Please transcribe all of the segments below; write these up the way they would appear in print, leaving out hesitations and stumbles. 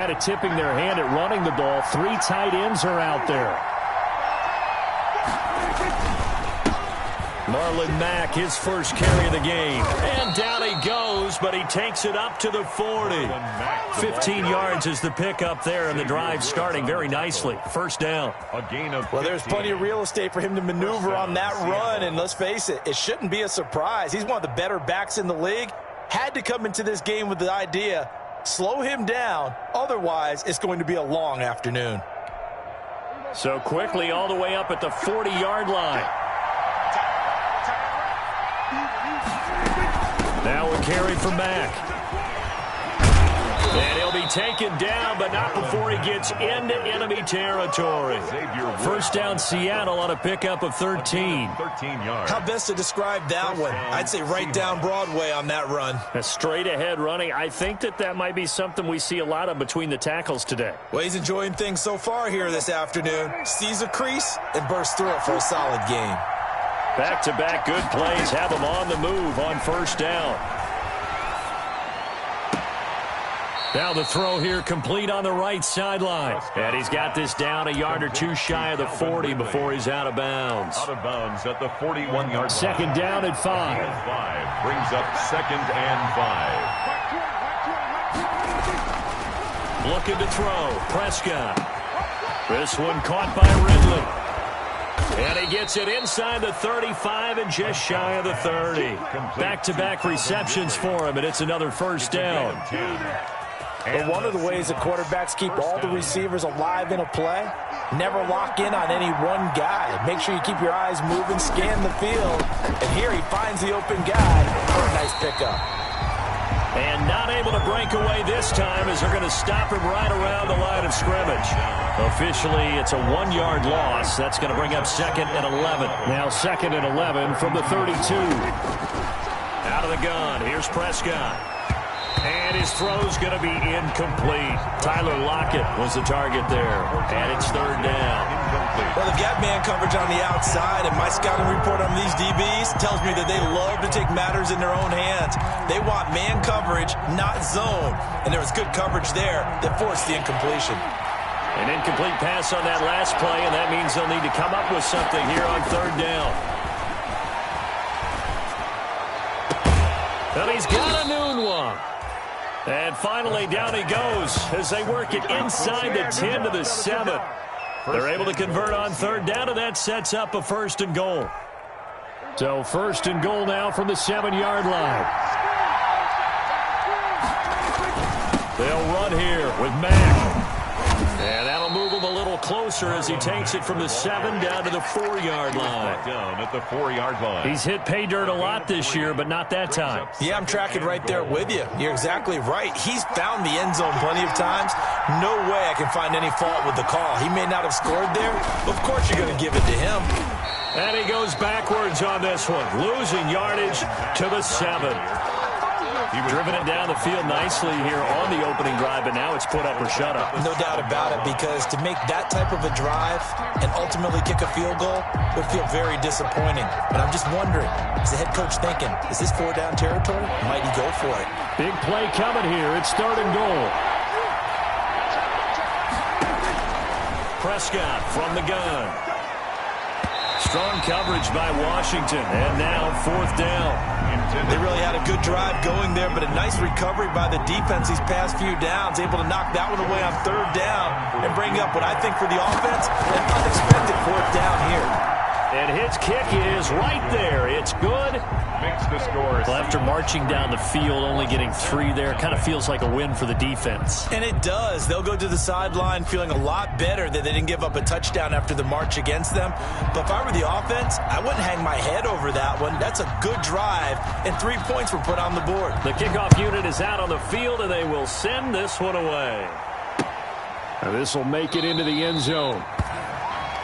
Kind of tipping their hand at running the ball. 3 tight ends are out there. Marlon Mack, his first carry of the game. And down he goes, but he takes it up to the 40. 15 yards is the pickup there, and the drive starting very nicely. First down. Well, there's plenty of real estate for him to maneuver on that run, and let's face it, it shouldn't be a surprise. He's one of the better backs in the league. Had to come into this game with the idea, slow him down, otherwise it's going to be a long afternoon. So quickly all the way up at the 40-yard line. Now a carry for Mack. And he'll be taken down, but not before he gets into enemy territory. First down, Seattle on a pickup of 13. How best to describe that one? I'd say right down Broadway on that run. A straight-ahead running. I think that might be something we see a lot of between the tackles today. Well, he's enjoying things so far here this afternoon. Sees a crease and bursts through it for a solid game. Back-to-back good plays have him on the move on first down. Now the throw here complete on the right sideline. And he's got this down a yard or two shy of the 40 before he's out of bounds. Out of bounds at the 41-yard line. Second down at 5. Brings up 2nd and 5. Looking to throw. Prescott. This one caught by Ridley. And he gets it inside the 35 and just shy of the 30. Back-to-back receptions for him, and it's another first down. But one of the ways that quarterbacks keep all the receivers alive in a play, never lock in on any one guy. Make sure you keep your eyes moving, scan the field. And here he finds the open guy for a nice pickup. And not able to break away this time as they're going to stop him right around the line of scrimmage. Officially, it's a 1-yard loss. That's going to bring up 2nd and 11. Now 2nd and 11 from the 32. Out of the gun, here's Prescott. And his throw's going to be incomplete. Tyler Lockett was the target there. And it's 3rd down. Well, they've got man coverage on the outside, and my scouting report on these DBs tells me that they love to take matters in their own hands. They want man coverage, not zone. And there was good coverage there that forced the incompletion. An incomplete pass on that last play, and that means they'll need to come up with something here on 3rd down. Well, he's got a noon one. And finally, down he goes as they work it inside the 10 to the 7. They're able to convert on 3rd down, and that sets up a 1st and goal. So 1st and goal now from the 7-yard line. They'll run here with Mack. And that'll move him a little closer as he takes it from the 7 down to the 4-yard line. Down at the 4-yard line. He's hit pay dirt a lot this year, but not that time. Yeah, I'm tracking right there with you. You're exactly right. He's found the end zone plenty of times. No way I can find any fault with the call. He may not have scored there, but of course you're going to give it to him. And he goes backwards on this one, losing yardage to the 7. Driven it down the field nicely here on the opening drive, but now it's put up or shut up. No doubt about it, because to make that type of a drive and ultimately kick a field goal would feel very disappointing. But I'm just wondering, is the head coach thinking, is this 4-down territory? Might he go for it? Big play coming here. It's 3rd and goal. Prescott from the gun. Strong coverage by Washington, and now 4th down. They really had a good drive going there, but a nice recovery by the defense these past few downs, able to knock that one away on 3rd down and bring up what I think for the offense, an unexpected 4th down here. And his kick is right there. It's good. Makes the score. Well, after marching down the field, only getting 3 there, kind of feels like a win for the defense. And it does. They'll go to the sideline feeling a lot better that they didn't give up a touchdown after the march against them. But if I were the offense, I wouldn't hang my head over that one. That's a good drive, and 3 points were put on the board. The kickoff unit is out on the field, and they will send this one away. Now this will make it into the end zone.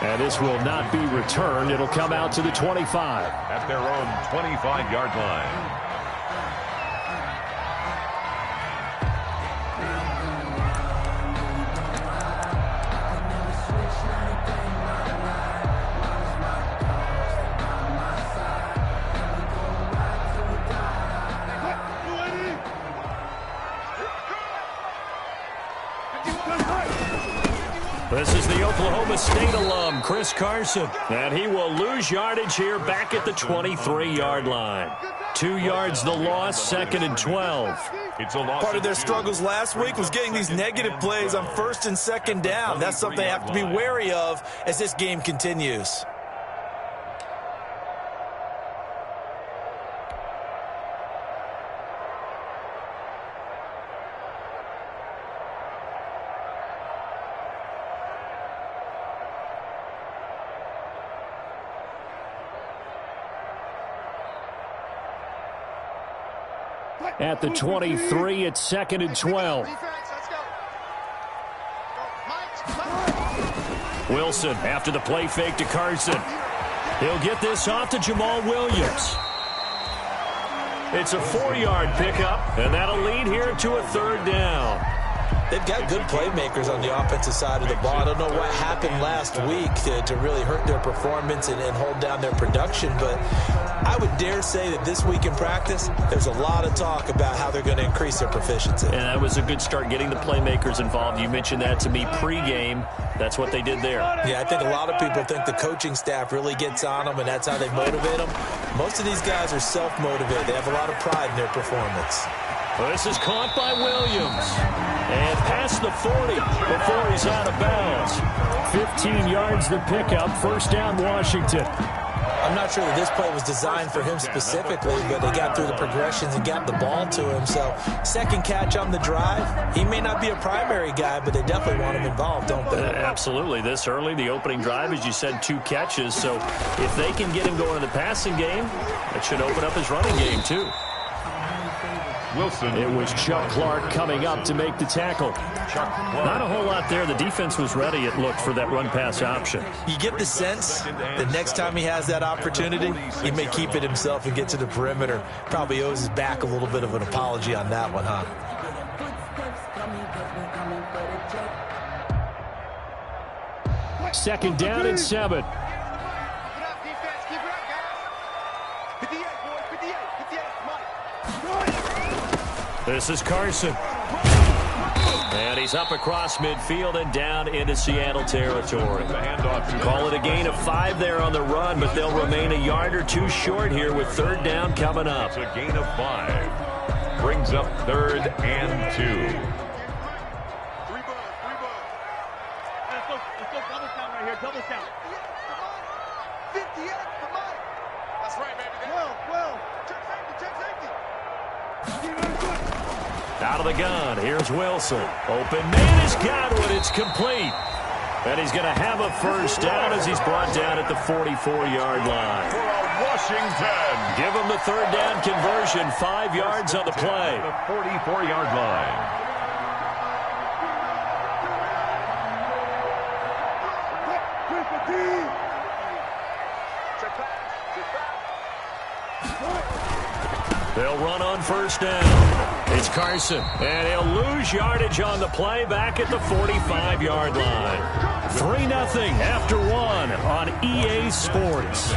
And this will not be returned. It'll come out to the 25. At their own 25-yard line. This is the Oklahoma State alum, Chris Carson. And he will lose yardage here back at the 23-yard line. 2 yards the loss, 2nd and 12. Part of their struggles last week was getting these negative plays on 1st and 2nd down. That's something they have to be wary of as this game continues. At the 23, it's 2nd and 12. Wilson after the play fake to Carson. He'll get this off to Jamal Williams. It's a 4-yard pickup, and that'll lead here to a 3rd down. They've got good playmakers on the offensive side of the ball. I don't know what happened last week to really hurt their performance and hold down their production, but I would dare say that this week in practice, there's a lot of talk about how they're going to increase their proficiency. And that was a good start, getting the playmakers involved. You mentioned that to me pregame. That's what they did there. Yeah, I think a lot of people think the coaching staff really gets on them, and that's how they motivate them. Most of these guys are self-motivated. They have a lot of pride in their performance. Well, this is caught by Williams. And past the 40 before he's out of bounds. 15 yards the pickup. 1st down, Washington. I'm not sure that this play was designed for him specifically, but they got through the progressions and got the ball to him. So, 2nd catch on the drive. He may not be a primary guy, but they definitely want him involved, don't they? Absolutely. This early, the opening drive, as you said, 2 catches. So, if they can get him going in the passing game, that should open up his running game, too. Wilson. It was Chuck Clark coming up to make the tackle. Not a whole lot there. The defense was ready, it looked, for that run-pass option. You get the sense that next time he has that opportunity, he may keep it himself and get to the perimeter. Probably owes his back a little bit of an apology on that one, huh? Second down and 7. This is Carson. And he's up across midfield and down into Seattle territory. Call it a gain of 5 there on the run, but they'll remain a yard or 2 short here with 3rd down coming up. It's a gain of 5. Brings up 3rd and 2. Let's go double count right here. Double count. 58 for Mike. That's right, baby. 12. Check safety. Out of the gun, here's Wilson. Open man has got it. It's complete. And he's going to have a 1st down as he's brought down at the 44-yard line. For Washington. Give him the 3rd down conversion. 5 yards on the play. The 44-yard line. They'll run on 1st down. It's Carson, and he'll lose yardage on the play back at the 45-yard line. 3-0 after 1 on EA Sports.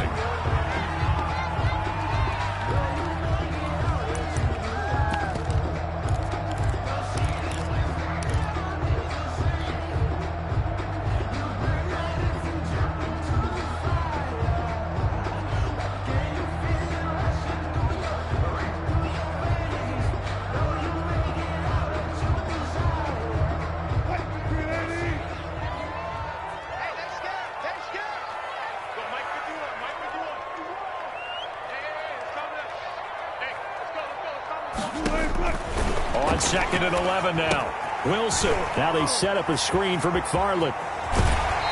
On 2nd and 11 now. Wilson. Now they set up a screen for McFarland.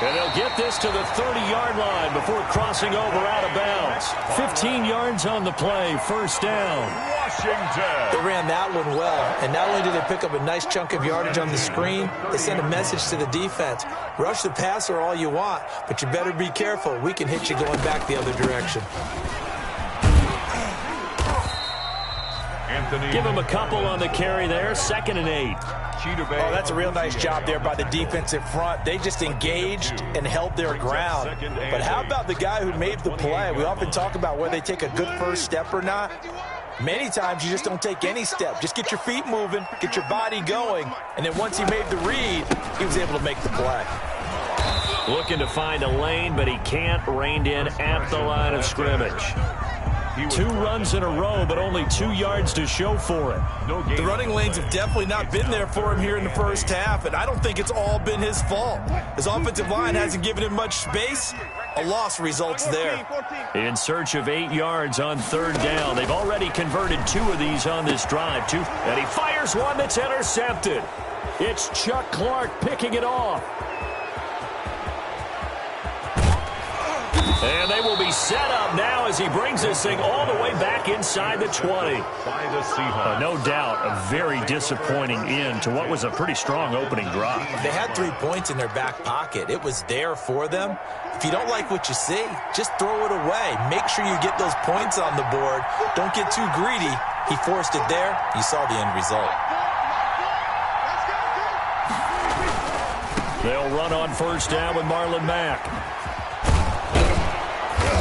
And they'll get this to the 30-yard line before crossing over out of bounds. 15 yards on the play. 1st down. Washington. They ran that one well. And not only did they pick up a nice chunk of yardage on the screen, they sent a message to the defense. Rush the passer all you want, but you better be careful. We can hit you going back the other direction. Give him a couple on the carry there. 2nd and 8. Oh, that's a real nice job there by the defensive front. They just engaged and held their ground. But how about the guy who made the play? We often talk about whether they take a good first step or not. Many times you just don't take any step. Just get your feet moving, get your body going, and then once he made the read, he was able to make the play. Looking to find a lane, but he can't. Reined in at the line of scrimmage. 2 runs in a row, but only 2 yards to show for it. The running lanes have definitely not been there for him here in the first half, and I don't think it's all been his fault. His offensive line hasn't given him much space. A loss results there. In search of 8 yards on 3rd down. They've already converted 2 of these on this drive. And he fires one that's intercepted. It's Chuck Clark picking it off. And they will be set up now as he brings this thing all the way back inside the 20. No doubt, a very disappointing end to what was a pretty strong opening drive. They had 3 points in their back pocket. It was there for them. If you don't like what you see, just throw it away. Make sure you get those points on the board. Don't get too greedy. He forced it there. You saw the end result. They'll run on 1st down with Marlon Mack.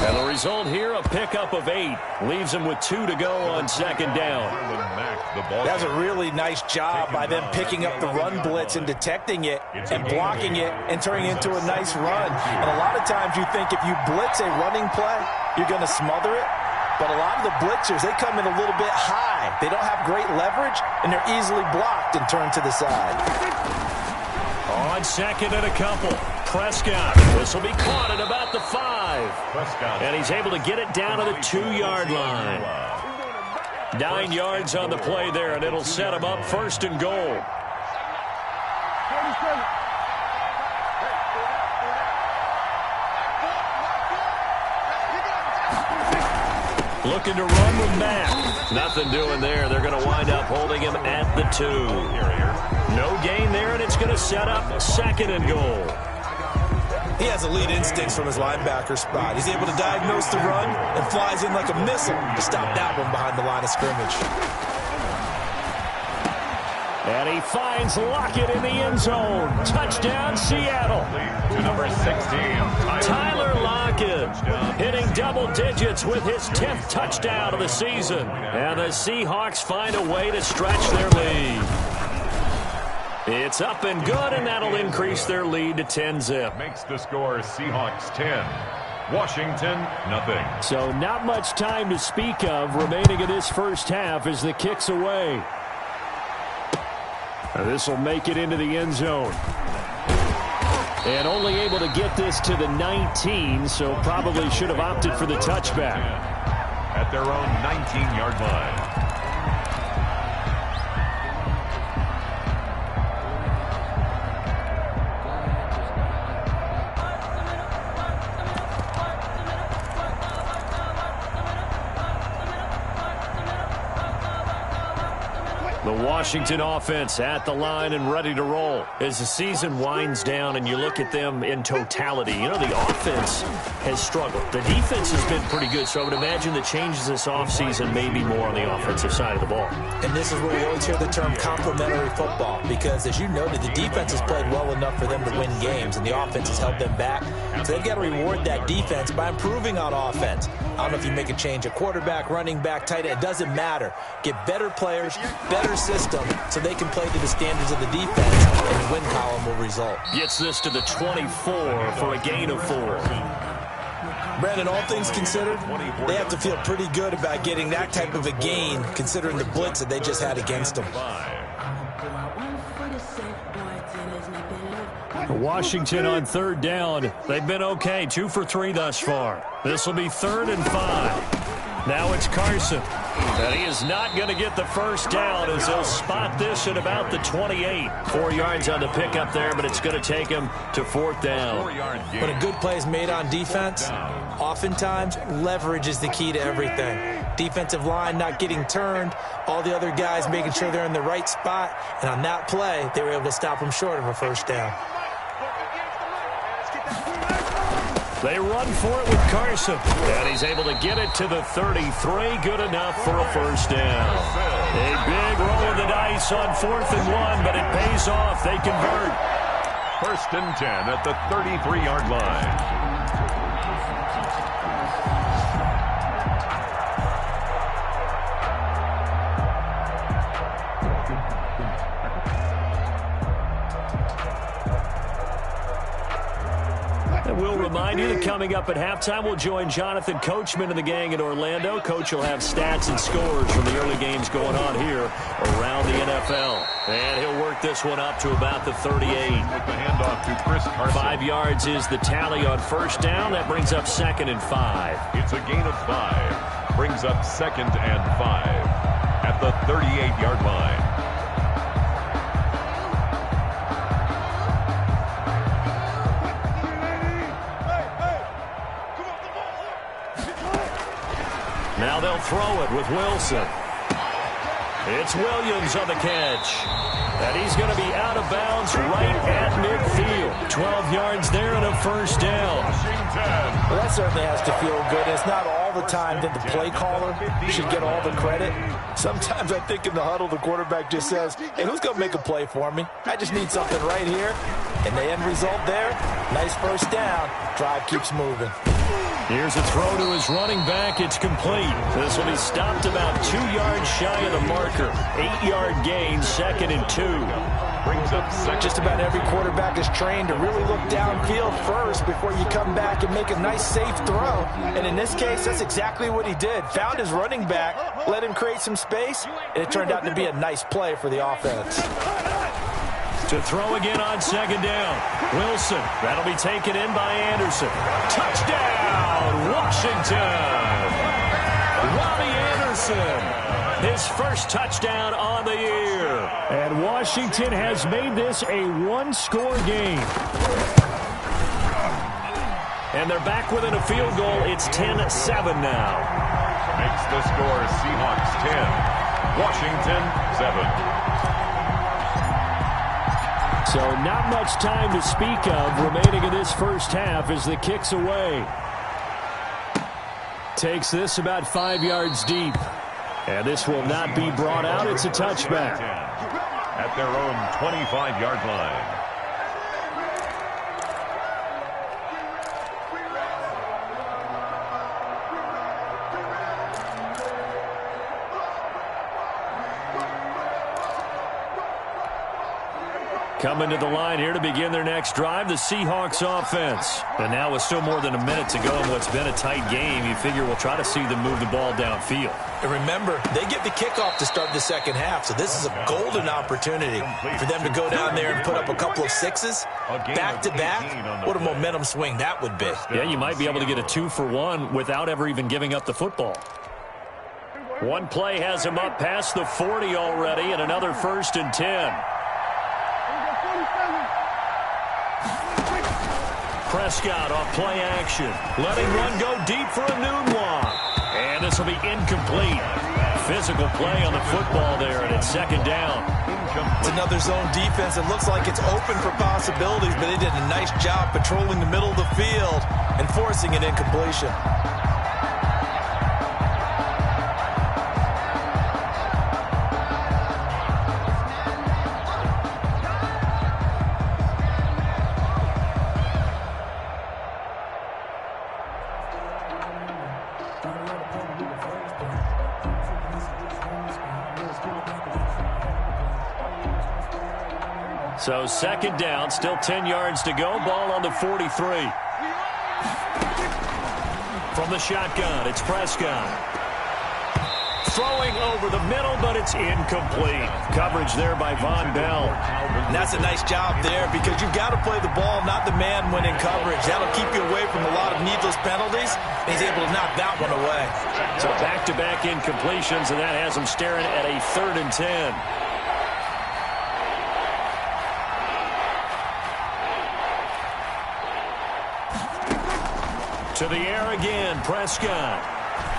And the result here, a pickup of 8. Leaves him with 2 to go on 2nd down. That's a really nice job by them picking up the run blitz and detecting it and blocking it and turning it into a nice run. And a lot of times you think if you blitz a running play, you're going to smother it. But a lot of the blitzers, they come in a little bit high. They don't have great leverage, and they're easily blocked and turned to the side. On 2nd and a couple. Prescott. This will be caught at about the 5. And he's able to get it down to the 2-yard line. 9 yards on the play there, and it'll set him up 1st and goal. Looking to run with Mack. Nothing doing there. They're going to wind up holding him at the 2. No gain there, and it's going to set up 2nd and goal. He has elite instincts from his linebacker spot. He's able to diagnose the run and flies in like a missile to stop that one behind the line of scrimmage. And he finds Lockett in the end zone. Touchdown, Seattle. To number 16, Tyler Lockett hitting double digits with his 10th touchdown of the season. And the Seahawks find a way to stretch their lead. It's up and good, and that'll increase their lead to 10-zip. Makes the score Seahawks 10. Washington, nothing. So not much time to speak of remaining in this first half as the kick's away. This will make it into the end zone. And only able to get this to the 19, so probably should have opted for the touchback. At their own 19-yard line. The Washington offense at the line and ready to roll. As the season winds down and you look at them in totality, you know, the offense has struggled. The defense has been pretty good, so I would imagine the changes this offseason may be more on the offensive side of the ball. And this is where we always hear the term complementary football, because as you noted, the defense has played well enough for them to win games, and the offense has held them back. So they've got to reward that defense by improving on offense. I don't know if you make a change at quarterback, running back, tight end. It doesn't matter. Get better players, better system, so they can play to the standards of the defense, and the win column will result. Gets this to the 24 for a gain of 4. Brandon, all things considered, they have to feel pretty good about getting that type of a gain, considering the blitz that they just had against them. Washington on 3rd down. They've been okay, 2 for 3 thus far. This will be 3rd and 5. Now it's Carson. And he is not going to get the first down as they'll spot this at about the 28. 4 yards on the pickup there, but it's going to take him to 4th down. When a good play is made on defense, oftentimes leverage is the key to everything. Defensive line not getting turned, all the other guys making sure they're in the right spot, and on that play, they were able to stop him short of a first down. They run for it with Carson, and he's able to get it to the 33. Good enough for a first down. A big roll of the dice on 4th and 1, but it pays off. They convert. 1st and 10 at the 33-yard line. And we'll remind you that coming up at halftime, we'll join Jonathan Coachman and the gang in Orlando. Coach will have stats and scores from the early games going on here around the NFL. And he'll work this one up to about the 38. With the handoff to Chris Carson. 5 yards is the tally on first down. That brings up 2nd and 5. It's a gain of 5. Brings up 2nd and 5 at the 38-yard line. Now they'll throw it with Wilson. It's Williams on the catch. And he's going to be out of bounds right at midfield. 12 yards there and a first down. Well, that certainly has to feel good. It's not all the time that the play caller should get all the credit. Sometimes I think in the huddle, the quarterback just says, hey, who's going to make a play for me? I just need something right here. And the end result there, nice first down. Drive keeps moving. Here's a throw to his running back. It's complete. This will be stopped about 2 yards shy of the marker. 8-yard gain, 2nd and 2. Brings up second. Just about every quarterback is trained to really look downfield first before you come back and make a nice, safe throw. And in this case, that's exactly what he did. Found his running back, let him create some space, and it turned out to be a nice play for the offense. To throw again on 2nd down. Wilson. That'll be taken in by Anderson. Touchdown, Washington. Robbie Anderson. His first touchdown on the year. And Washington has made this a one-score game. And they're back within a field goal. It's 10-7 now. Makes the score Seahawks 10. Washington 7. So not much time to speak of remaining in this first half as the kick's away. Takes this about 5 yards deep. And this will not be brought out. It's a touchback. At their own 25-yard line. Coming to the line here to begin their next drive, the Seahawks offense. And now with still more than a minute to go in what's been a tight game, you figure we'll try to see them move the ball downfield. And remember, they get the kickoff to start the second half, so this is a golden opportunity for them to go down there and put up a couple of sixes back-to-back. What a momentum swing that would be. Yeah, you might be able to get a 2-for-1 without ever even giving up the football. One play has him up past the 40 already, and another 1st and 10. Prescott off play action. Letting one go deep for a noon walk. And this will be incomplete. Physical play on the football there, and it's 2nd down. It's another zone defense. It looks like it's open for possibilities, but they did a nice job patrolling the middle of the field and forcing an incompletion. So 2nd down, still 10 yards to go. Ball on the 43. From the shotgun, it's Prescott. Throwing over the middle, but it's incomplete. Coverage there by Von Bell. And that's a nice job there because you've got to play the ball, not the man when in coverage. That'll keep you away from a lot of needless penalties. And he's able to knock that one away. So back-to-back incompletions, and that has him staring at a 3rd and 10. To the air again, Prescott.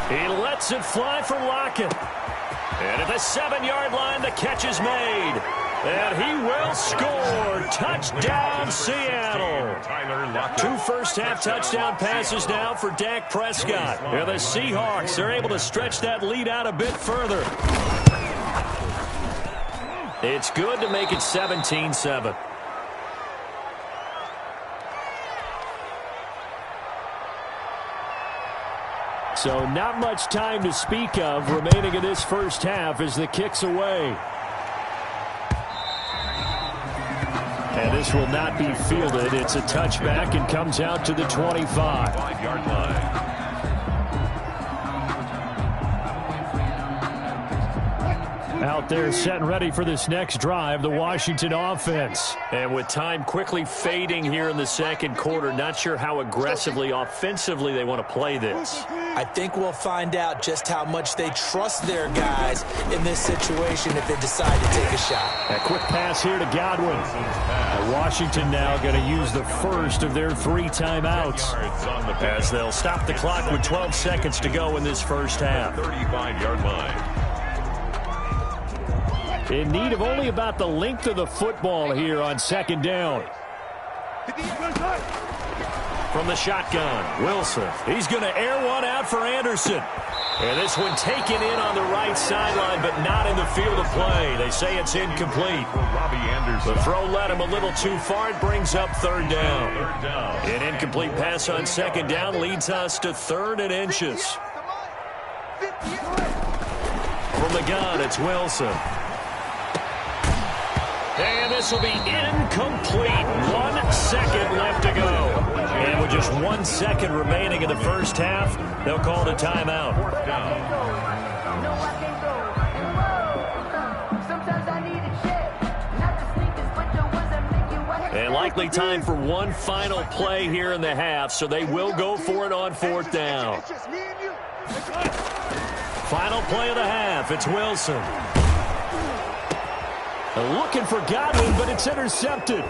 He lets it fly for Lockett. And at the 7-yard line, the catch is made. And he will score. Touchdown, Seattle. 2 first-half touchdown passes now for Dak Prescott. And the Seahawks are able to stretch that lead out a bit further. It's good to make it 17-7. So not much time to speak of remaining in this first half as the kick's away. And This will not be fielded. It's a touchback and comes out to the 25. 5-yard line. Out there set and ready for this next drive, the Washington offense. And with time quickly fading here in the second quarter, not sure how aggressively, offensively they want to play this. I think we'll find out just how much they trust their guys in this situation if they decide to take a shot. A quick pass here to Godwin. Washington now going to use the first of their 3 timeouts, as they'll stop the clock with 12 seconds to go in this first half. 35-yard line. In need of only about the length of the football here on second down. From the shotgun, Wilson. He's going to air one out for Anderson. And this one taken in on the right sideline, but not in the field of play. They say it's incomplete. The throw led him a little too far. It brings up third down. An incomplete pass on second down leads us to 3rd and inches. From the gun, it's Wilson. And this will be incomplete. 1 second left to go. And with just 1 second remaining in the first half, they'll call it a timeout. And likely time for one final play here in the half, so they will go for it on 4th down. Final play of the half. It's Wilson. Looking for Godwin, but it's intercepted.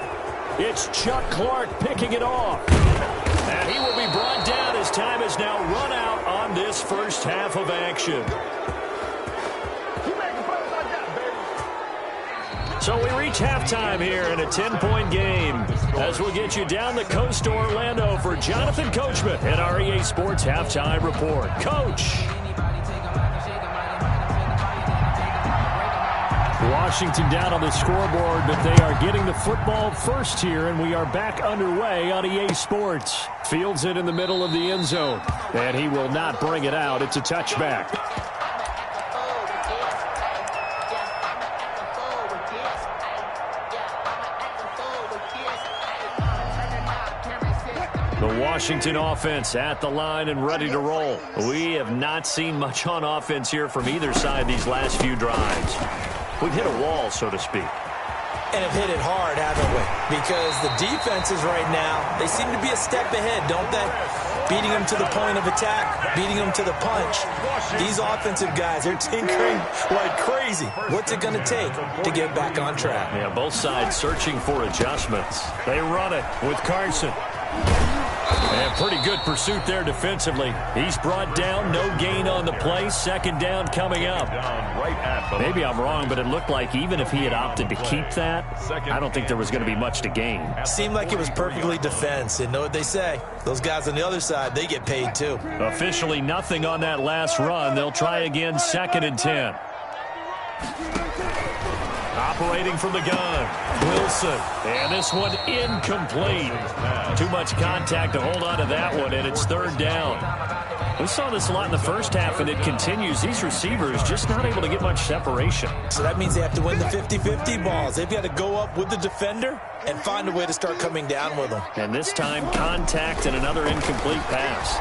It's Chuck Clark picking it off. And he will be brought down as time is now run out on this first half of action. So we reach halftime here in a 10-point game as we'll get you down the coast to Orlando for Jonathan Coachman at our EA Sports Halftime Report. Coach. Washington down on the scoreboard, but they are getting the football first here, and we are back underway on EA Sports. Fields it in the middle of the end zone, and he will not bring it out. It's a touchback. The Washington offense at the line and ready to roll. We have not seen much on offense here from either side these last few drives. We've hit a wall, so to speak. And have hit it hard, haven't we? Because the defenses right now, they seem to be a step ahead, don't they? Beating them to the point of attack, beating them to the punch. These offensive guys, they're tinkering like crazy. What's it going to take to get back on track? Yeah, both sides searching for adjustments. They run it with Carson. And pretty good pursuit there defensively. He's brought down, no gain on the play. Second down coming up. Maybe I'm wrong, but it looked like even if he had opted to keep that, I don't think there was going to be much to gain. Seemed like it was perfectly defense. And know what they say? Those guys on the other side, they get paid too. Officially nothing on that last run. They'll try again, 2nd and 10. Operating from the gun, Wilson. And this one incomplete. Too much contact to hold on to that one, and it's 3rd down. We saw this a lot in the first half, and it continues. These receivers just not able to get much separation. So that means they have to win the 50-50 balls. They've got to go up with the defender and find a way to start coming down with them. And this time, contact and another incomplete pass.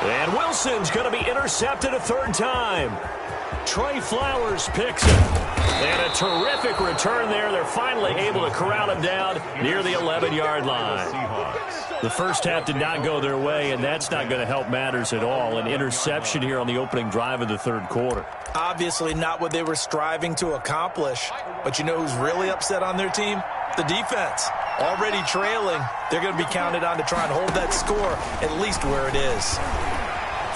And Wilson's going to be intercepted a 3rd time. Trey Flowers picks it. And a terrific return there. They're finally able to corral him down near the 11-yard line. The first half did not go their way, and that's not going to help matters at all. An interception here on the opening drive of the 3rd quarter. Obviously not what they were striving to accomplish. But you know who's really upset on their team? The defense. Already trailing. They're going to be counted on to try and hold that score at least where it is.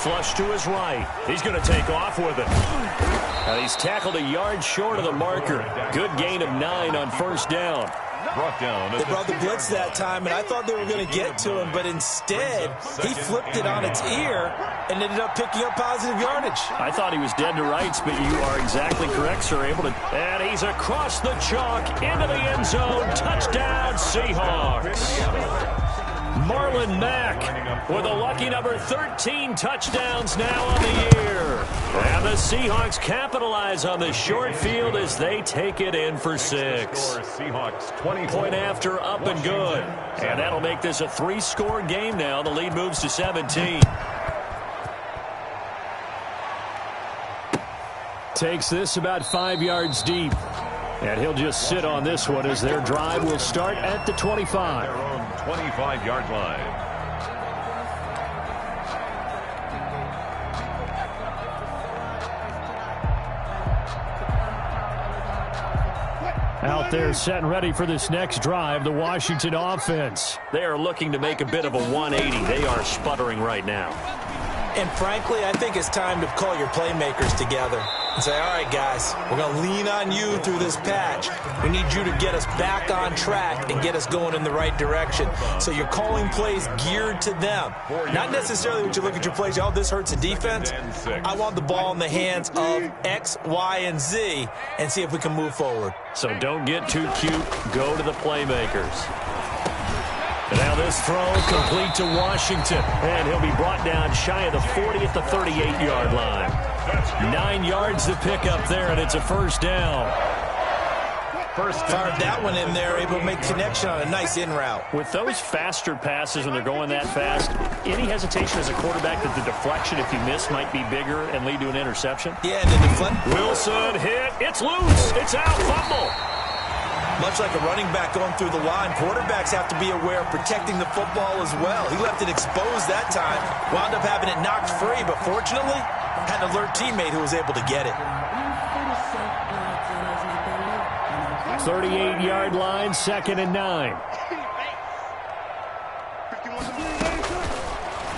Flush to his right. He's going to take off with it. And he's tackled a yard short of the marker. Good gain of 9 on 1st down. They brought the blitz that time, and I thought they were going to get to him, but instead, he flipped it on its ear and ended up picking up positive yardage. I thought he was dead to rights, but you are exactly correct, sir. Able to, and he's across the chalk into the end zone. Touchdown, Seahawks. Marlon Mack with a lucky number 13 9 touchdowns now on the year. And the Seahawks capitalize on the short field as they take it in for 6. Seahawks 20. Point after, up and good. And that'll make this a 3-score game now. The lead moves to 17. Takes this about 5 yards deep. And he'll just sit on this one as their drive will start at the 25. Their own 25-yard line. Out there set and ready for this next drive, the Washington offense. They are looking to make a bit of a 180. They are sputtering right now. And frankly, I think it's time to call your playmakers together and say, all right, guys, we're going to lean on you through this patch. We need you to get us back on track and get us going in the right direction. So you're calling plays geared to them. Not necessarily when you look at your plays, oh, this hurts the defense. I want the ball in the hands of X, Y, and Z and see if we can move forward. So don't get too cute. Go to the playmakers. And now this throw complete to Washington. And he'll be brought down shy of the 40 at the 38-yard line. 9 yards to pick up there, and it's a first down. Fired that one in there, able to make connection on a nice in route. With those faster passes when they're going that fast, any hesitation as a quarterback that the deflection, if you miss, might be bigger and lead to an interception? Yeah, and the deflect. Wilson hit. It's loose. It's out. Fumble. Much like a running back going through the line, quarterbacks have to be aware of protecting the football as well. He left it exposed that time, wound up having it knocked free, but fortunately, had an alert teammate who was able to get it. 38-yard line, 2nd and 9.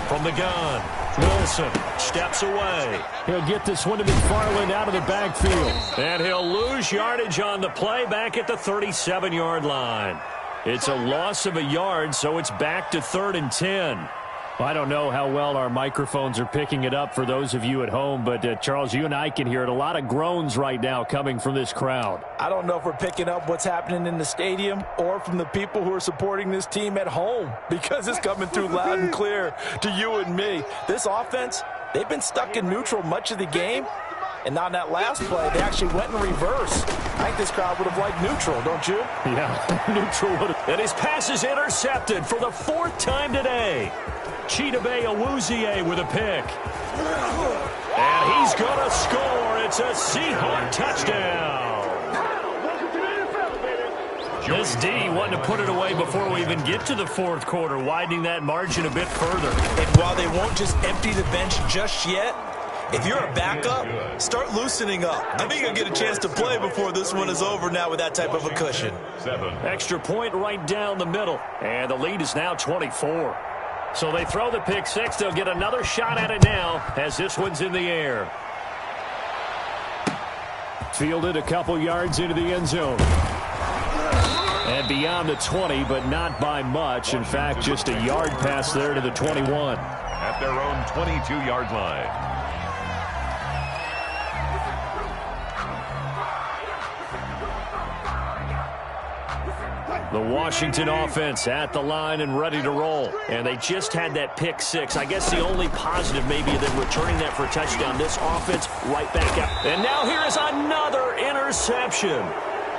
From the gun, Wilson steps away. He'll get this one to McFarland out of the backfield. And he'll lose yardage on the play back at the 37-yard line. It's a loss of a yard, so it's back to 3rd and 10. I don't know how well our microphones are picking it up for those of you at home, but Charles, you and I can hear it. A lot of groans right now coming from this crowd. I don't know if we're picking up what's happening in the stadium or from the people who are supporting this team at home, because it's coming through loud and clear to you and me. This offense, they've been stuck in neutral much of the game, and on that last play, they actually went in reverse. I think this crowd would have liked neutral, don't you? Yeah, neutral would have. And his pass is intercepted for the 4th time today. Chidobe Awuzie with a pick. And he's going to score. It's a Seahawk touchdown. This D wanted to put it away before we even get to the 4th quarter, widening that margin a bit further. And while they won't just empty the bench just yet, if you're a backup, start loosening up. I think you'll get a chance to play before this one is over now with that type of a cushion. 7. Extra point right down the middle. And the lead is now 24. So they throw the pick 6. They'll get another shot at it now as this one's in the air. Fielded a couple yards into the end zone. And beyond the 20, but not by much. In fact, just a yard pass there to the 21. At their own 22-yard line. The Washington offense at the line and ready to roll. And they just had that pick 6. I guess the only positive maybe than returning that for a touchdown. This offense right back up. And now here is another interception.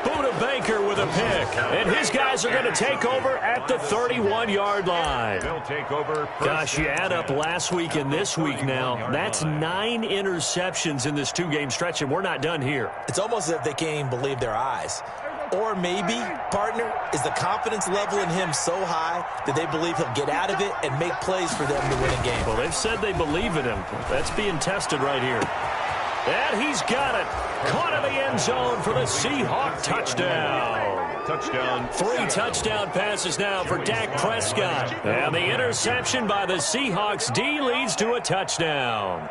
Buda Baker with a pick. And his guys are going to take over at the 31-yard line. They'll take over. Gosh, you add up last week and this week now. That's 9 interceptions in this 2-game stretch, and we're not done here. It's almost as if they can't even believe their eyes. Or maybe, partner, is the confidence level in him so high that they believe he'll get out of it and make plays for them to win a game. Well, they've said they believe in him. That's being tested right here. And he's got it. Caught in the end zone for the Seahawk touchdown. Touchdown. 3 touchdown passes now for Dak Prescott. And the interception by the Seahawks D leads to a touchdown.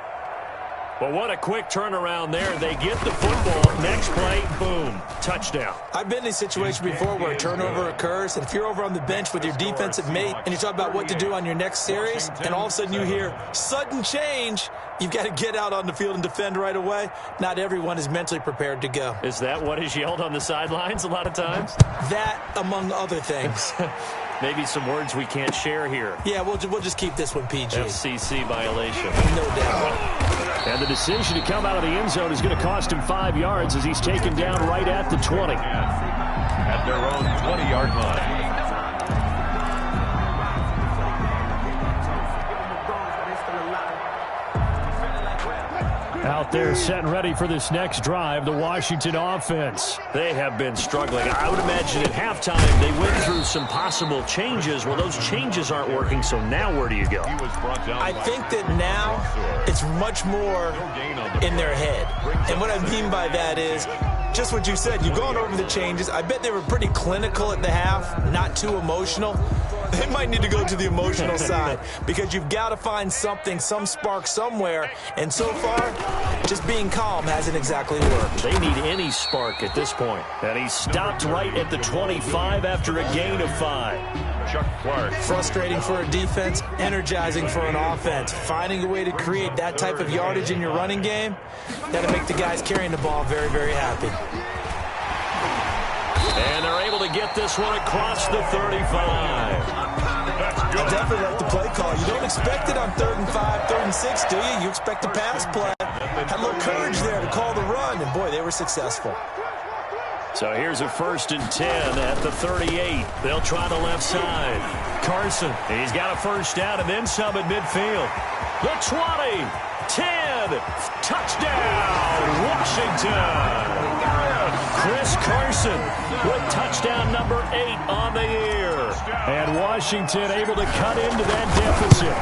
But what a quick turnaround there. They get the football. Next play, boom, touchdown. I've been in a situation before where a turnover occurs, and if you're over on the bench with your defensive mate and you talk about what to do on your next series, and all of a sudden you hear sudden change, you've got to get out on the field and defend right away. Not everyone is mentally prepared to go. Is that what is yelled on the sidelines a lot of times? That, among other things. Maybe some words we can't share here. Yeah, we'll just keep this one PG. FCC violation. No doubt. And the decision to come out of the end zone is going to cost him 5 yards as he's taken down right at the 20. At their own 20-yard line. Out there set and ready for this next drive, the Washington offense. They have been struggling. I would imagine at halftime they went through some possible changes. Well, those changes aren't working, so now where do you go? I think that now it's much more in their head. And what I mean by that is just what you said. You've gone over the changes. I bet they were pretty clinical at the half, not too emotional. They might need to go to the emotional side because you've got to find something, some spark somewhere. And so far, just being calm hasn't exactly worked. They need any spark at this point. And he stopped right at the 25 after a gain of 5. Chuck Clark. Frustrating for a defense, energizing for an offense. Finding a way to create that type of yardage in your running game, that'll make the guys carrying the ball very, very happy. And they're able to get this one across the 35. I definitely like the play call. You don't expect it on 3rd and 5, 3rd and 6, do you? You expect a pass play. Had a little courage there to call the run, and boy, they were successful. So here's a 1st and 10 at the 38. They'll try the left side. Carson, he's got a first down and then some at midfield. The 20, 10, touchdown, Washington. Chris Carson with touchdown number 8 on the year. And Washington able to cut into that deficit.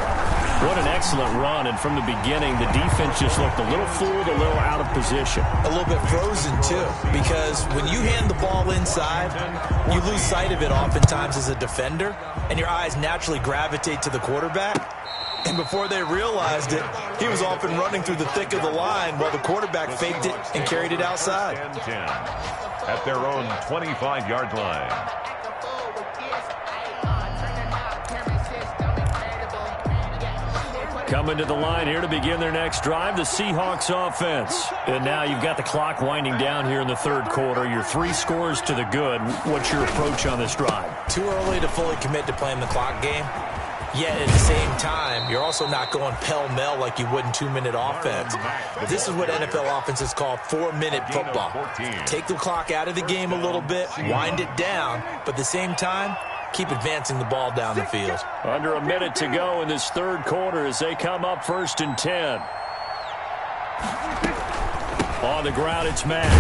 What an excellent run, and from the beginning, the defense just looked a little fooled, a little out of position. A little bit frozen, too, because when you hand the ball inside, you lose sight of it oftentimes as a defender, and your eyes naturally gravitate to the quarterback. And before they realized it, he was off and running through the thick of the line while the quarterback faked it and carried it outside. 10 at their own 25-yard line. Coming to the line here to begin their next drive, the Seahawks offense. And now you've got the clock winding down here in the 3rd quarter. Your 3 scores to the good. What's your approach on this drive? Too early to fully commit to playing the clock game. Yet at the same time, you're also not going pell-mell like you would in 2-minute offense. This is what NFL offenses call 4-minute football. Take the clock out of the game a little bit, wind it down, but at the same time, keep advancing the ball down the field. Under a minute to go in this 3rd quarter as they come up 1st and 10. On the ground, it's Mack.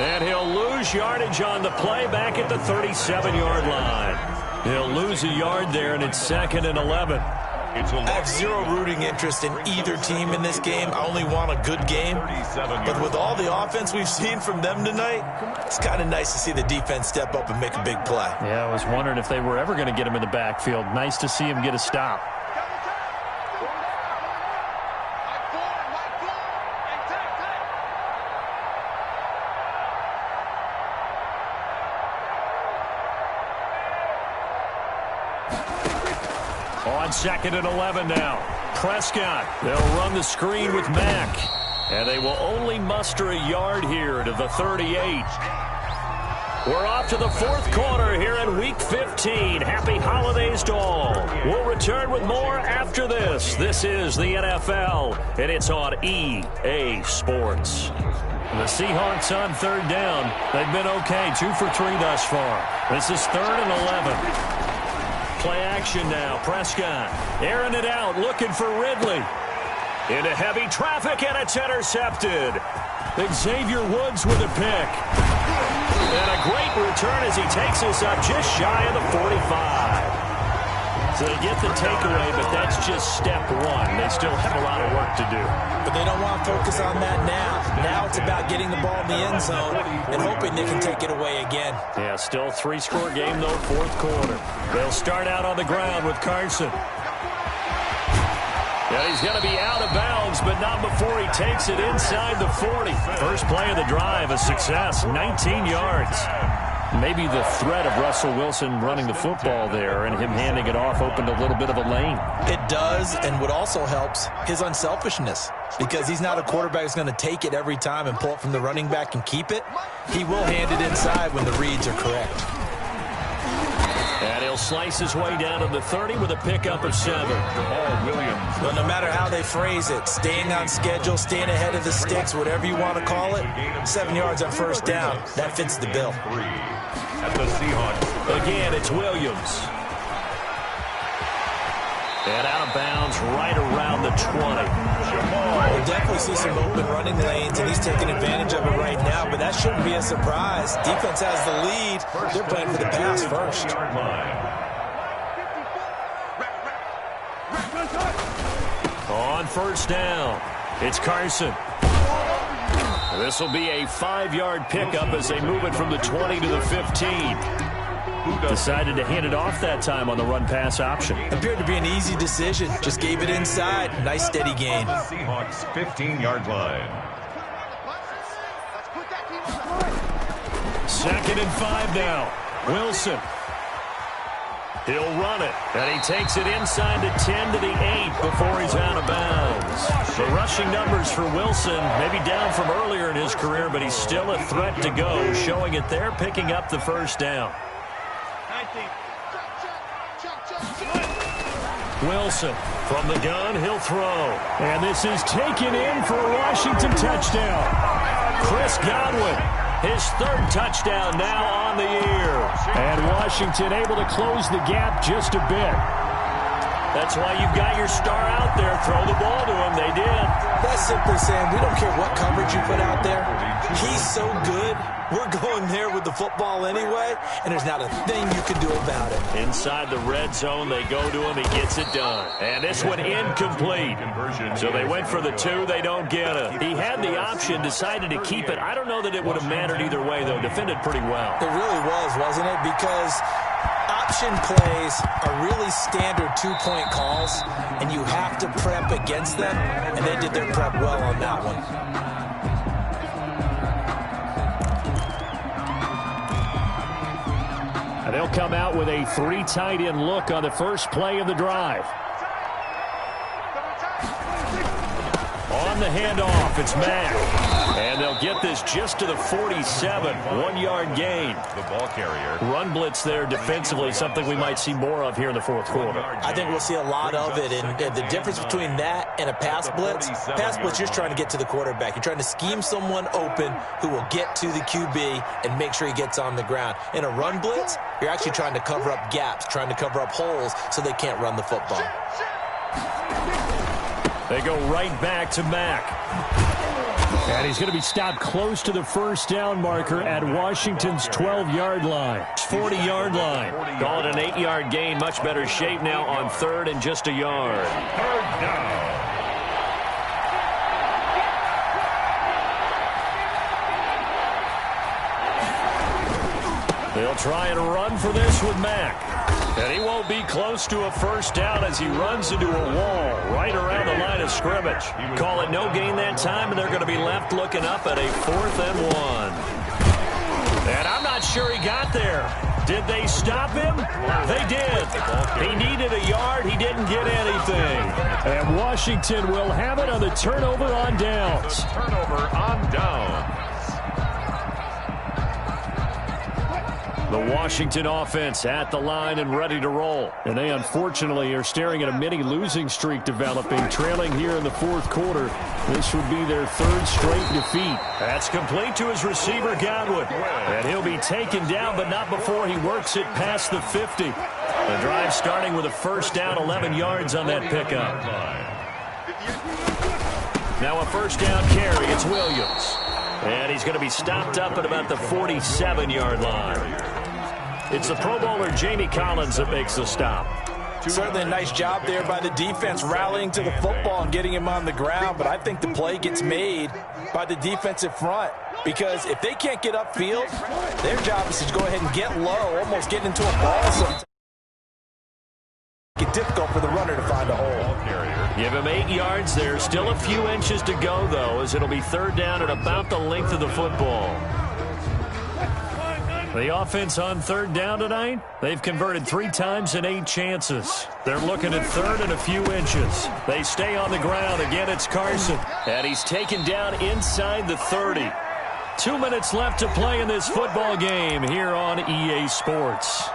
And he'll lose yardage on the play back at the 37-yard line. He'll lose a yard there, and it's 2nd and 11. I have zero rooting interest in either team in this game. I only want a good game. But with all the offense we've seen from them tonight, it's kind of nice to see the defense step up and make a big play. Yeah, I was wondering if they were ever going to get him in the backfield. Nice to see him get a stop. On 2nd and 11 now. Prescott. They'll run the screen with Mack. And they will only muster a yard here to the 38. We're off to the 4th quarter here in Week 15. Happy holidays to all. We'll return with more after this. This is the NFL, and it's on EA Sports. The Seahawks on 3rd down. They've been okay, 2 for 3 thus far. This is 3rd and 11. Play action now. Prescott airing it out, looking for Ridley. Into heavy traffic, and it's intercepted. Xavier Woods with a pick. And a great return as he takes us up just shy of the 45. So they get the takeaway, but that's just step 1. They still have a lot of work to do. But they don't want to focus on that now. Now it's about getting the ball in the end zone and hoping they can take it away again. Yeah, still 3-score game, though, 4th quarter. They'll start out on the ground with Carson. Yeah, he's going to be out of bounds, but not before he takes it inside the 40. First play of the drive, a success, 19 yards. Maybe the threat of Russell Wilson running the football there and him handing it off opened a little bit of a lane. It does, and what also helps, his unselfishness. Because he's not a quarterback who's going to take it every time and pull it from the running back and keep it. He will hand it inside when the reads are correct. And he'll slice his way down to the 30 with a pickup of 7. Williams. Well, no matter how they phrase it, staying on schedule, staying ahead of the sticks, whatever you want to call it, 7 yards on first down, that fits the bill. At the Seahawks. Again, it's Williams. And out of bounds right around the 20. We'll definitely see some open running lanes, and he's taking advantage of it right now, but that shouldn't be a surprise. Defense has the lead. They're playing for the pass first. On first down, it's Carson. This will be a 5-yard pickup as they move it from the 20 to the 15. Decided to hand it off that time on the run-pass option. Appeared to be an easy decision. Just gave it inside. Nice steady gain. Seahawks 15-yard line. 2nd and 5 now. Wilson. He'll run it, and he takes it inside the 10 to the 8 before he's out of bounds. The rushing numbers for Wilson, maybe down from earlier in his career, but he's still a threat to go, showing it there, picking up the first down. Wilson from the gun, he'll throw. And this is taken in for a Washington touchdown. Chris Godwin, his 3rd touchdown now on the year. And Washington able to close the gap just a bit. That's why you've got your star out there. Throw the ball to him. They did. That's simply saying we don't care what coverage you put out there. He's so good. We're going there with the football anyway, and there's not a thing you can do about it. Inside the red zone, they go to him. He gets it done. And this one incomplete. So they went for the 2. They don't get it. He had the option, decided to keep it. I don't know that it would have mattered either way, though. Defended pretty well. It really was, wasn't it? Because option plays are really standard 2-point calls, and you have to prep against them, and they did their prep well on that one. And they'll come out with a 3 tight end look on the first play of the drive. On the handoff, it's Mack. And they'll get this just to the 47, 1-yard gain. The ball carrier. Run blitz there defensively, something we might see more of here in the 4th quarter. I think we'll see a lot of it, and the difference between that and a pass blitz, you're just trying to get to the quarterback. You're trying to scheme someone open who will get to the QB and make sure he gets on the ground. In a run blitz, you're actually trying to cover up gaps, trying to cover up holes so they can't run the football. They go right back to Mack. And he's going to be stopped close to the first down marker at Washington's 12-yard line. 40-yard line. Call it an 8-yard gain. Much better shape now on 3rd and just a yard. 3rd down. They'll try and run for this with Mack. And he won't be close to a first down as he runs into a wall right around the line of scrimmage. Call it no gain that time, and they're going to be left looking up at a 4th and 1. And I'm not sure he got there. Did they stop him? They did. He needed a yard. He didn't get anything. And Washington will have it on the turnover on downs. Turnover on downs. The Washington offense at the line and ready to roll. And they unfortunately are staring at a mini losing streak developing, trailing here in the 4th quarter. This would be their 3rd straight defeat. That's complete to his receiver, Godwin. And he'll be taken down, but not before he works it past the 50. The drive starting with a first down, 11 yards on that pickup. Now a first down carry. It's Williams. And he's going to be stopped up at about the 47-yard line. It's the Pro Bowler Jamie Collins that makes the stop. Certainly a nice job there by the defense rallying to the football and getting him on the ground, but I think the play gets made by the defensive front because if they can't get upfield, their job is to go ahead and get low, almost get into a ball sometimes. Make it difficult for the runner to find a hole. Give him 8 yards there. Still a few inches to go, though, as it'll be 3rd down at about the length of the football. The offense on 3rd down tonight, they've converted 3 times in 8 chances. They're looking at 3rd and a few inches. They stay on the ground. Again, it's Carson. And he's taken down inside the 30. 2 minutes left to play in this football game here on EA Sports.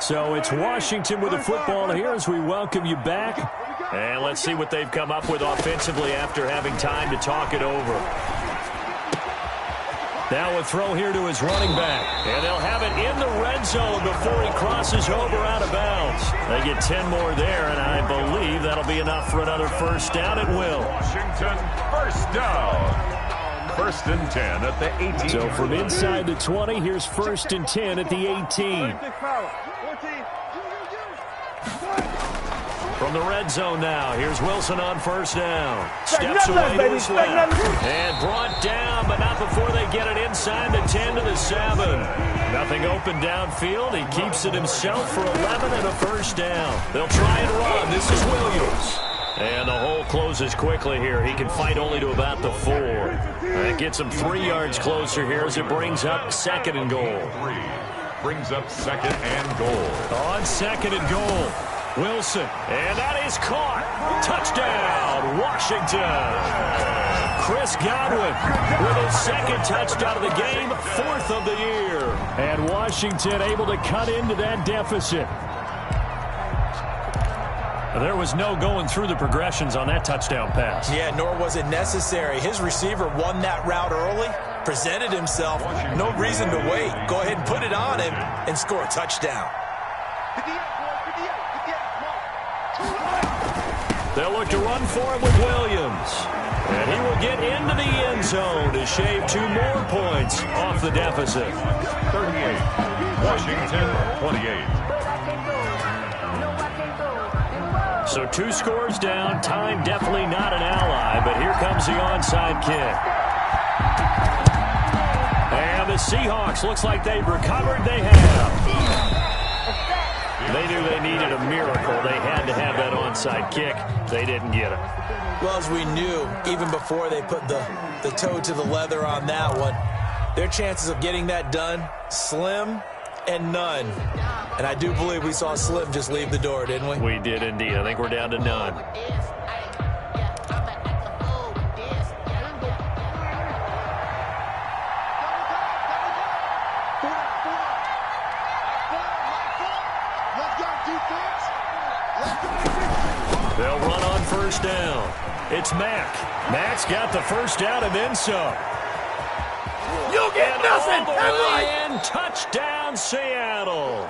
So it's Washington with the football here as we welcome you back. And let's see what they've come up with offensively after having time to talk it over. Now a throw here to his running back. And they'll have it in the red zone before he crosses over out of bounds. They get 10 more there, and I believe that'll be enough for another first down at will. Washington, first down. 1st and 10 at the 18. So from inside the 20, here's 1st and 10 at the 18. From the red zone now, here's Wilson on first down. Steps away to his left. And brought down, but not before they get it inside the 10 to the 7. Nothing open downfield. He keeps it himself for 11 and a first down. They'll try and run. This is Williams. And the hole closes quickly here. He can fight only to about the 4. That gets him 3 yards closer here as it brings up 2nd and goal. Brings up 2nd and goal. On 2nd and goal, Wilson. And that is caught. Touchdown, Washington. Chris Godwin with his 2nd touchdown of the game, 4th of the year. And Washington able to cut into that deficit. There was no going through the progressions on that touchdown pass. Yeah, nor was it necessary. His receiver won that route early, presented himself. No reason to wait. Go ahead and put it on him and score a touchdown. They'll look to run for him with Williams. And he will get into the end zone to shave 2 more points off the deficit. 38. Washington, 28. So 2 scores down. Time definitely not an ally, but here comes the onside kick. And the Seahawks, looks like they've recovered. They have. They knew they needed a miracle. They had to have that onside kick. They didn't get it. Well, as we knew, even before they put the toe to the leather on that one, their chances of getting that done, slim and none. And I do believe we saw Slim just leave the door, didn't we? We did indeed. I think we're down to none. They'll run on first down. It's Mack. Mack's got the first down and then some. You get nothing. And touchdown, Seattle.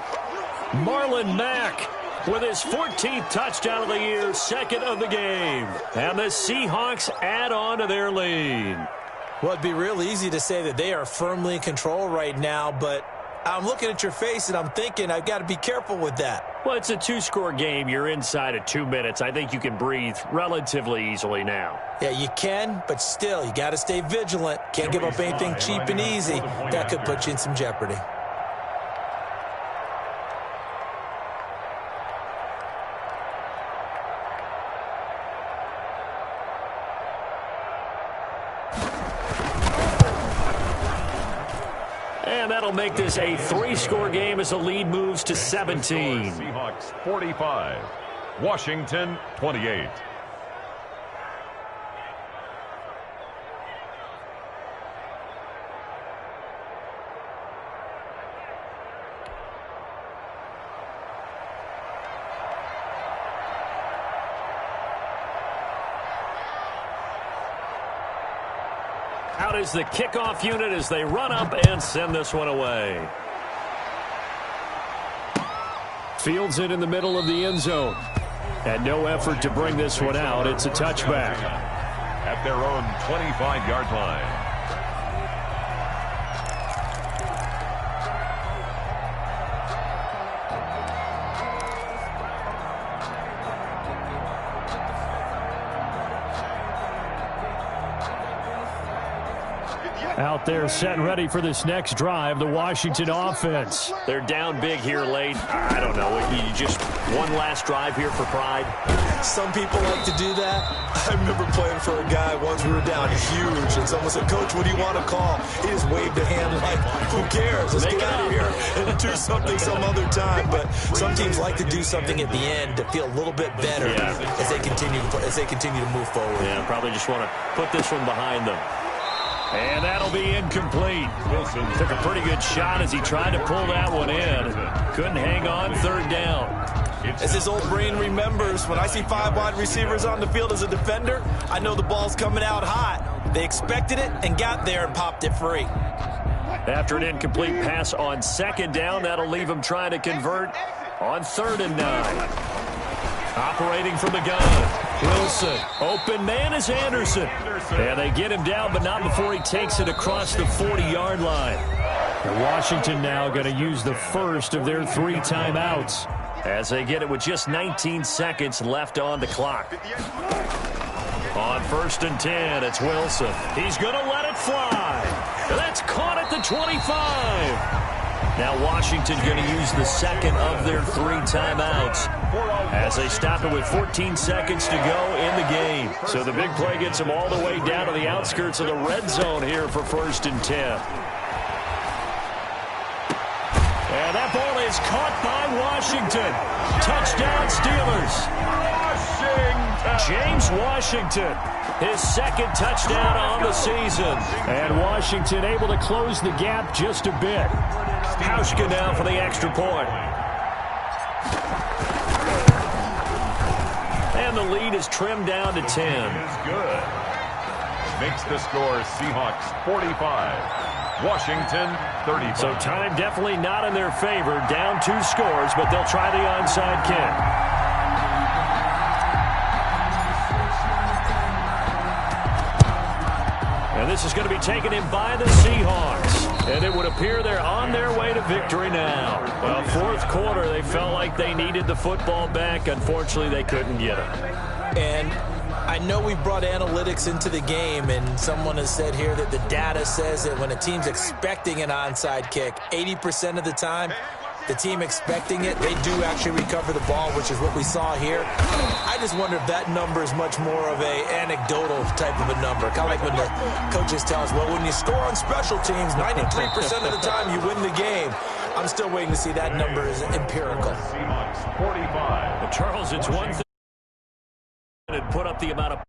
Marlon Mack with his 14th touchdown of the year, 2nd of the game. And the Seahawks add on to their lead. Well, it'd be real easy to say that they are firmly in control right now, but I'm looking at your face and I'm thinking I've got to be careful with that. Well, it's a 2-score game. You're inside of 2 minutes. I think you can breathe relatively easily now. Yeah, you can, but still, you got to stay vigilant. Can't give up anything cheap and easy. That could put you in some jeopardy. And that'll make this a 3-score game as the lead moves to 17. Seahawks 45. Washington 28. Out is the kickoff unit as they run up and send this one away. Fields it in the middle of the end zone. And no effort to bring this one out. It's a touchback. At their own 25-yard line. Out there set and ready for this next drive, the Washington offense. They're down big here late. I don't know. You just one last drive here for pride. Some people like to do that. I remember playing for a guy once we were down huge, and someone said, "Coach, what do you want to call?" He just waved a hand like, "Who cares? Let's get out of here and do something some other time." But some teams like to do something at the end to feel a little bit better as they continue to move forward. Yeah, probably just want to put this one behind them. And that'll be incomplete. Wilson Took a pretty good shot as he tried to pull that one in. Couldn't hang on, third down. As his old brain remembers, when I see 5 wide receivers on the field as a defender, I know the ball's coming out hot. They expected it and got there and popped it free. After an incomplete pass on second down, that'll leave him trying to convert on 3rd and 9. Operating from the gun, Wilson. Open man is Anderson. And they get him down, but not before he takes it across the 40-yard line. And Washington now going to use the first of their 3 timeouts as they get it with just 19 seconds left on the clock. On 1st and 10, it's Wilson. He's going to let it fly. That's caught at the 25. Now Washington going to use the second of their 3 timeouts as they stop it with 14 seconds to go in the game. So the big play gets them all the way down to the outskirts of the red zone here for 1st and 10. And that ball is caught by Washington. Touchdown Steelers. James Washington, his 2nd touchdown on the season. And Washington able to close the gap just a bit. Hauschka now for the extra point. And the lead is trimmed down to 10. is good. Makes the score Seahawks 45. Washington 35. So time definitely not in their favor. Down 2 scores, but they'll try the onside kick. And this is going to be taken in by the Seahawks. And it would appear they're on their way to victory now. Well, 4th quarter, they felt like they needed the football back. Unfortunately, they couldn't get it. And I know we brought analytics into the game, and someone has said here that the data says that when a team's expecting an onside kick, 80% of the time, the team expecting it, they do actually recover the ball, which is what we saw here. I just wonder if that number is much more of a anecdotal type of a number. Kind of like when the coaches tell us, well, when you score on special teams, 93% of the time you win the game. I'm still waiting to see that number is empirical. Seahawks 45. But Charles, it's one thing to put up the amount of